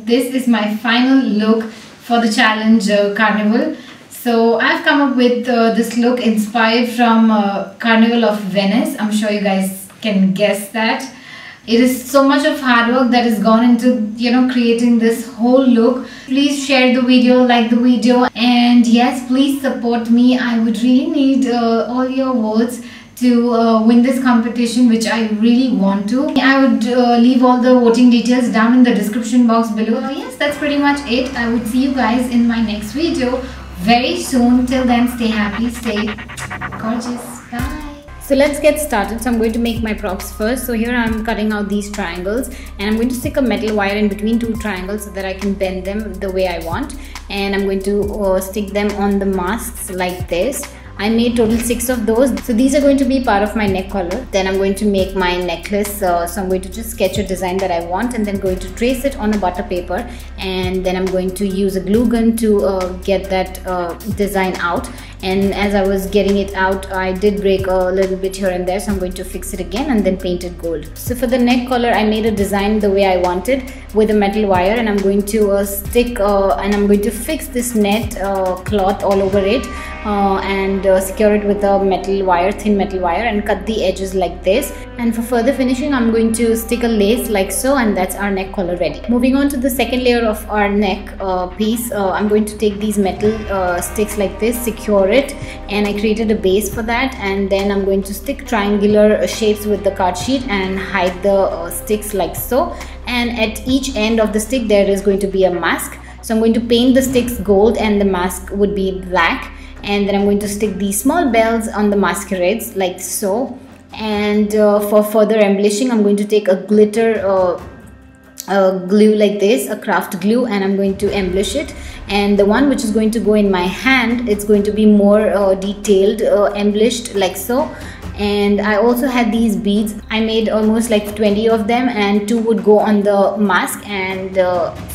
this is my final look for the challenge Carnival. So I've come up with this look inspired from Carnival of Venice. I'm sure you guys can guess that. It is so much of hard work that has gone into, creating this whole look. Please share the video, like the video, and yes, please support me. I would really need all your votes to win this competition, which I really want to. I would leave all the voting details down in the description box below. Yes, that's pretty much it. I would see you guys in my next video very soon. Till then, stay happy, stay gorgeous. Bye. So let's get started. So I'm going to make my props first. So here I'm cutting out these triangles, and I'm going to stick a metal wire in between two triangles so that I can bend them the way I want. And I'm going to stick them on the masks like this. I made total 6 of those. So these are going to be part of my neck collar. Then I'm going to make my necklace. So I'm going to just sketch a design that I want, and then going to trace it on a butter paper. And then I'm going to use a glue gun to get that design out. And as I was getting it out, I did break a little bit here and there, so I'm going to fix it again and then paint it gold. So for the neck collar, I made a design the way I wanted with a metal wire, and I'm going to stick and I'm going to fix this net cloth all over it and secure it with a metal wire, thin metal wire, and cut the edges like this. And for further finishing, I'm going to stick a lace like so, and that's our neck collar ready. Moving on to the second layer of our neck piece, I'm going to take these metal sticks like this, secure it, and I created a base for that. And then I'm going to stick triangular shapes with the card sheet and hide the sticks like so. And at each end of the stick there is going to be a mask. So I'm going to paint the sticks gold and the mask would be black. And then I'm going to stick these small bells on the masquerades like so. And for further embellishing, I'm going to take a glitter glue like this, a craft glue, and I'm going to embellish it. And the one which is going to go in my hand, it's going to be more detailed, embellished like so. And I also had these beads. I made almost like 20 of them, and 2 would go on the mask and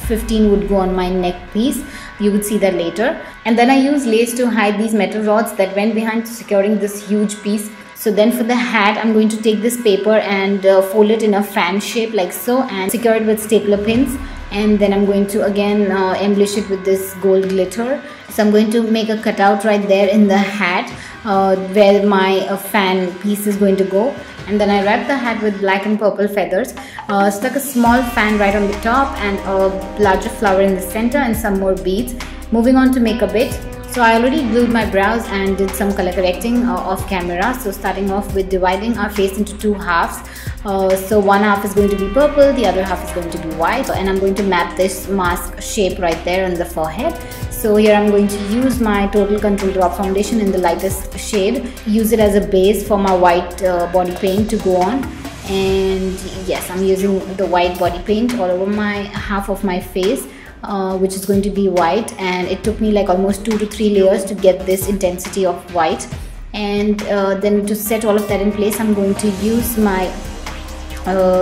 15 would go on my neck piece. You would see that later. And then I used lace to hide these metal rods that went behind securing this huge piece. So then for the hat, I'm going to take this paper and fold it in a fan shape like so, and secure it with stapler pins. And then I'm going to again embellish it with this gold glitter. So I'm going to make a cutout right there in the hat where my fan piece is going to go. And then I wrapped the hat with black and purple feathers, stuck a small fan right on the top and a larger flower in the center, and some more beads. Moving on to make a bit. So I already glued my brows and did some color correcting off camera. So starting off with dividing our face into 2 halves. So one half is going to be purple, the other half is going to be white, and I'm going to map this mask shape right there on the forehead. So here I'm going to use my Total Control Drop Foundation in the lightest shade, use it as a base for my white body paint to go on. And yes, I'm using the white body paint all over my half of my face, which is going to be white, and it took me like almost 2 to 3 layers to get this intensity of white. And then to set all of that in place, I'm going to use my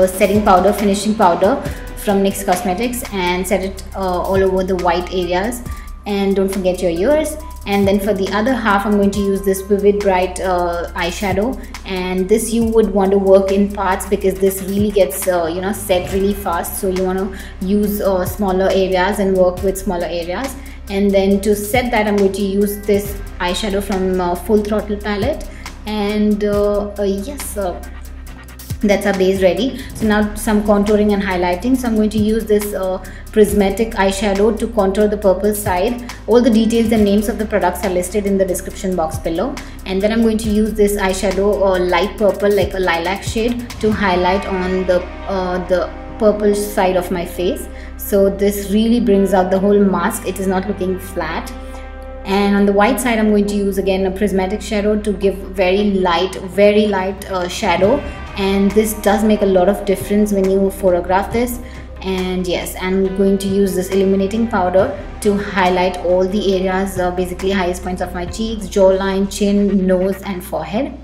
setting powder, finishing powder from NYX Cosmetics, and set it all over the white areas. And don't forget your ears. And then for the other half, I'm going to use this Vivid Bright eyeshadow, and this you would want to work in parts because this really gets set really fast. So you want to use smaller areas and work with smaller areas. And then to set that, I'm going to use this eyeshadow from Full Throttle palette. And yes, that's our base ready. So now some contouring and highlighting. So I'm going to use this prismatic eyeshadow to contour the purple side. All the details and names of the products are listed in the description box below. And then I'm going to use this eyeshadow light purple, like a lilac shade, to highlight on the purple side of my face. So this really brings out the whole mask. It is not looking flat. And on the white side, I'm going to use again a prismatic shadow to give very light shadow. And this does make a lot of difference when you photograph this. And yes, I'm going to use this illuminating powder to highlight all the areas, basically highest points of my cheeks, jawline, chin, nose and forehead.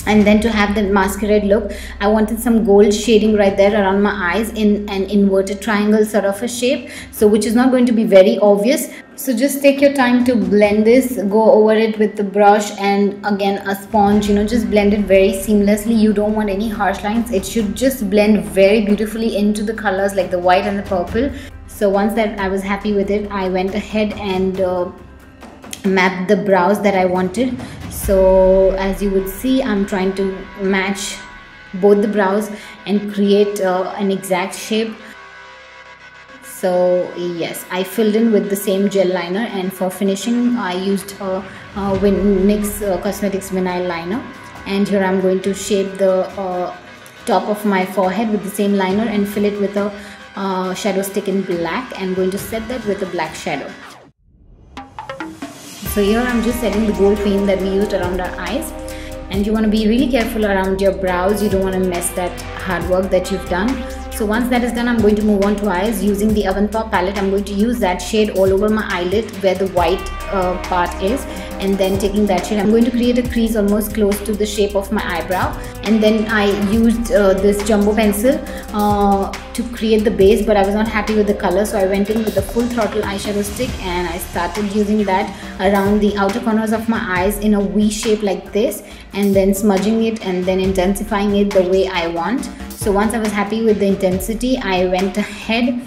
And then to have the masquerade look, I wanted some gold shading right there around my eyes in an inverted triangle sort of a shape, so which is not going to be very obvious. So just take your time to blend this, go over it with the brush and again a sponge, just blend it very seamlessly. You don't want any harsh lines. It should just blend very beautifully into the colors like the white and the purple. So once that I was happy with it, I went ahead and mapped the brows that I wanted. So as you would see, I'm trying to match both the brows and create an exact shape. So yes, I filled in with the same gel liner, and for finishing I used NYX Cosmetics vinyl liner. And here I'm going to shape the top of my forehead with the same liner and fill it with a shadow stick in black. I'm going to set that with a black shadow. So here I'm just setting the gold paint that we used around our eyes. And you want to be really careful around your brows. You don't want to mess that hard work that you've done. So once that is done, I'm going to move on to eyes. Using the Oven Pop palette, I'm going to use that shade all over my eyelid where the white part is. And then taking that shade, I'm going to create a crease almost close to the shape of my eyebrow. And then I used this jumbo pencil to create the base, but I was not happy with the color. So I went in with a full throttle eyeshadow stick and I started using that around the outer corners of my eyes in a V shape like this, and then smudging it and then intensifying it the way I want. So once I was happy with the intensity, I went ahead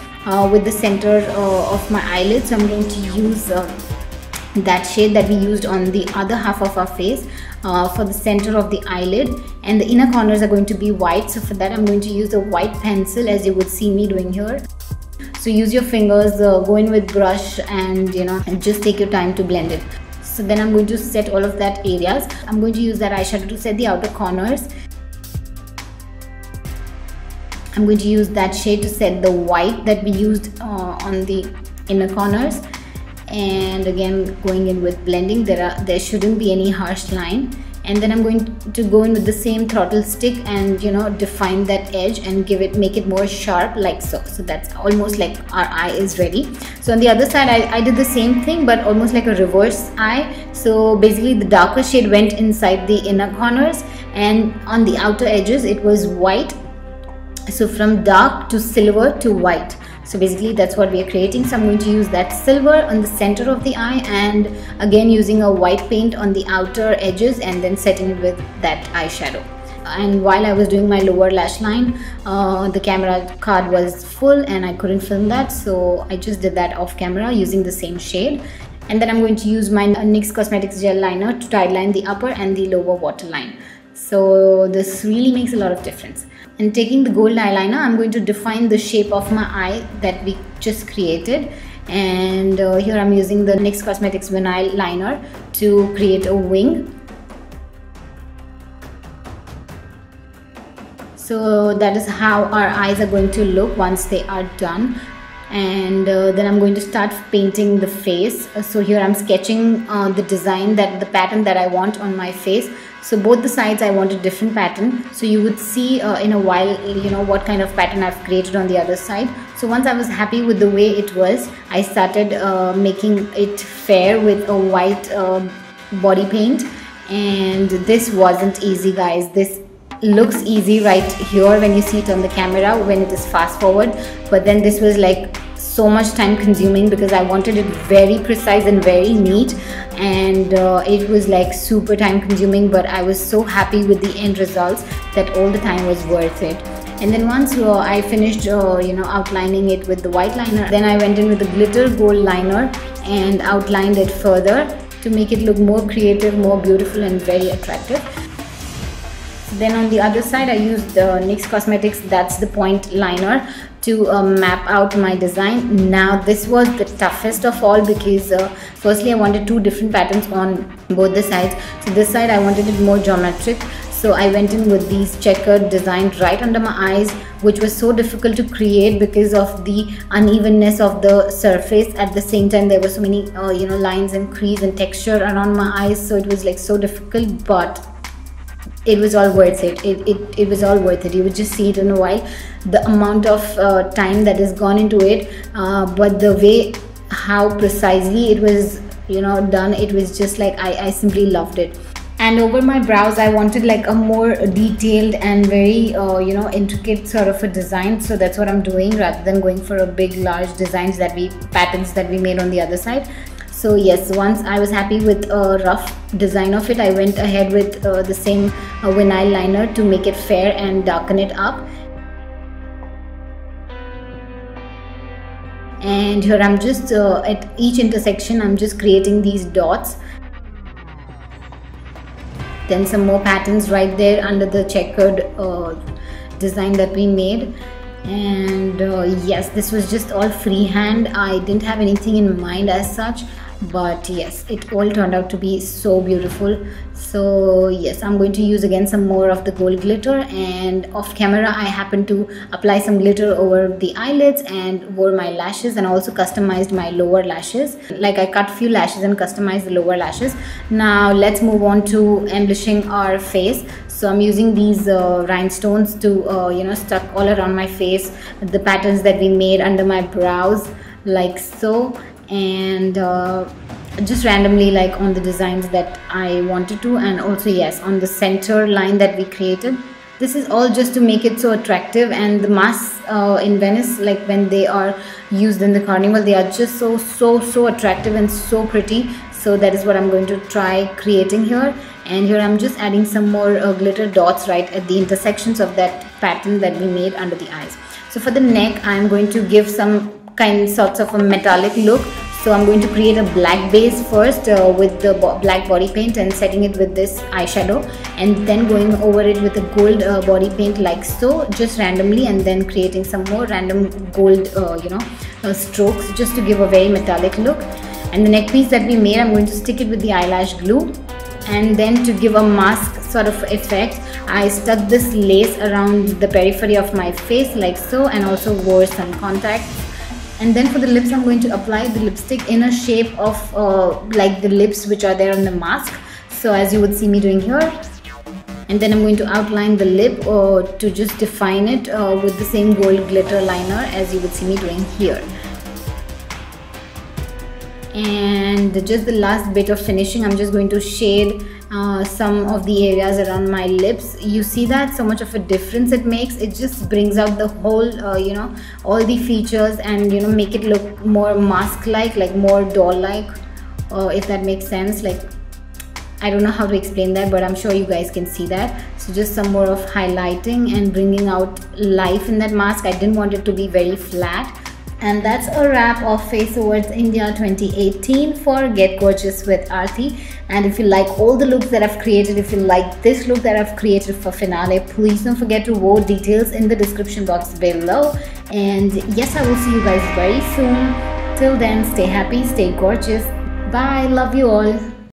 with the center of my eyelid. So I'm going to use that shade that we used on the other half of our face for the center of the eyelid, and the inner corners are going to be white. So for that I'm going to use a white pencil, as you would see me doing here. So use your fingers, go in with brush, and and just take your time to blend it. So then I'm going to set all of that areas. I'm going to use that eyeshadow to set the outer corners. I'm going to use that shade to set the white that we used on the inner corners. And again, going in with blending, there shouldn't be any harsh line. And then I'm going to go in with the same throttle stick and define that edge and make it more sharp, like so. So that's almost like our eye is ready. So on the other side I did the same thing, but almost like a reverse eye. So basically the darker shade went inside the inner corners, and on the outer edges it was white. So from dark to silver to white. So basically that's what we are creating. So I'm going to use that silver on the center of the eye, and again using a white paint on the outer edges and then setting it with that eyeshadow. And while I was doing my lower lash line, the camera card was full and I couldn't film that, so I just did that off camera using the same shade. And then I'm going to use my NYX Cosmetics gel liner to tideline the upper and the lower waterline. So this really makes a lot of difference. And taking the gold eyeliner, I'm going to define the shape of my eye that we just created. And here I'm using the NYX Cosmetics vinyl liner to create a wing. So that is how our eyes are going to look once they are done. And then I'm going to start painting the face. So here I'm sketching the design, the pattern that I want on my face. So both the sides I want a different pattern. So you would see in a while what kind of pattern I've created on the other side. So once I was happy with the way it was, I started making it fair with a white body paint. And this wasn't easy, guys. This looks easy right here when you see it on the camera when it is fast forward, but then this was like so much time consuming because I wanted it very precise and very neat, and it was like super time consuming, but I was so happy with the end results that all the time was worth it. And then once I finished outlining it with the white liner, then I went in with the glitter gold liner and outlined it further to make it look more creative, more beautiful and very attractive. Then on the other side I used the NYX Cosmetics That's the Point liner to map out my design. Now this was the toughest of all because firstly I wanted two different patterns on both the sides. So this side I wanted it more geometric, so I went in with these checkered designs right under my eyes, which was so difficult to create because of the unevenness of the surface. At the same time there were so many lines and crease and texture around my eyes, so it was like so difficult, but it was all worth it. It was all worth it. You would just see it in a while, the amount of time that has gone into it, but the way how precisely it was done, it was just like I simply loved it. And over my brows I wanted like a more detailed and very intricate sort of a design, so that's what I'm doing rather than going for a big large patterns that we made on the other side. So yes, once I was happy with a rough design of it, I went ahead with the same vinyl liner to make it fair and darken it up. and here I'm just at each intersection I'm just creating these dots. Then some more patterns right there under the checkered design that we made. And yes, this was just all freehand. I didn't have anything in mind as such, but yes, it all turned out to be so beautiful. So yes, I'm going to use again some more of the gold glitter, and off camera I happened to apply some glitter over the eyelids and wore my lashes, and also customized my lower lashes. Like I cut few lashes and customized the lower lashes. Now let's move on to embellishing our face. So I'm using these rhinestones to you know, stuck all around my face, the patterns that we made under my brows, like so, and just randomly like on the designs that I wanted to, and also yes, on the center line that we created. This is all just to make it so attractive, and the masks in Venice, like when they are used in the carnival, they are just so attractive and so pretty. So that is what I'm going to try creating here. And here I'm just adding some more glitter dots right at the intersections of that pattern that we made under the eyes. So for the neck, I'm going to give some sorts of a metallic look. So I'm going to create a black base first with the black body paint and setting it with this eyeshadow, and then going over it with a gold body paint like so, just randomly, and then creating some more random gold you know, strokes just to give a very metallic look. And the neck piece that we made, I'm going to stick it with the eyelash glue, and then to give a mask sort of effect, I stuck this lace around the periphery of my face like so, and also wore some contacts. And then for the lips, I'm going to apply the lipstick in a shape of like the lips which are there on the mask, so as you would see me doing here. And then I'm going to outline the lip to just define it with the same gold glitter liner as you would see me doing here. And just the last bit of finishing, I'm just going to shade some of the areas around my lips. You see that so much of a difference it makes. It just brings out the whole you know, all the features, and you know, make it look more mask like more doll like, if that makes sense. Like, I don't know how to explain that, but I'm sure you guys can see that. So just some more of highlighting and bringing out life in that mask. I didn't want it to be very flat. And that's a wrap of Face Awards India 2018 for Get Gorgeous with Aarti. And if you like all the looks that I've created, if you like this look that I've created for finale, please don't forget to vote. Details in the description box below. And yes, I will see you guys very soon. Till then, stay happy, stay gorgeous. Bye, love you all.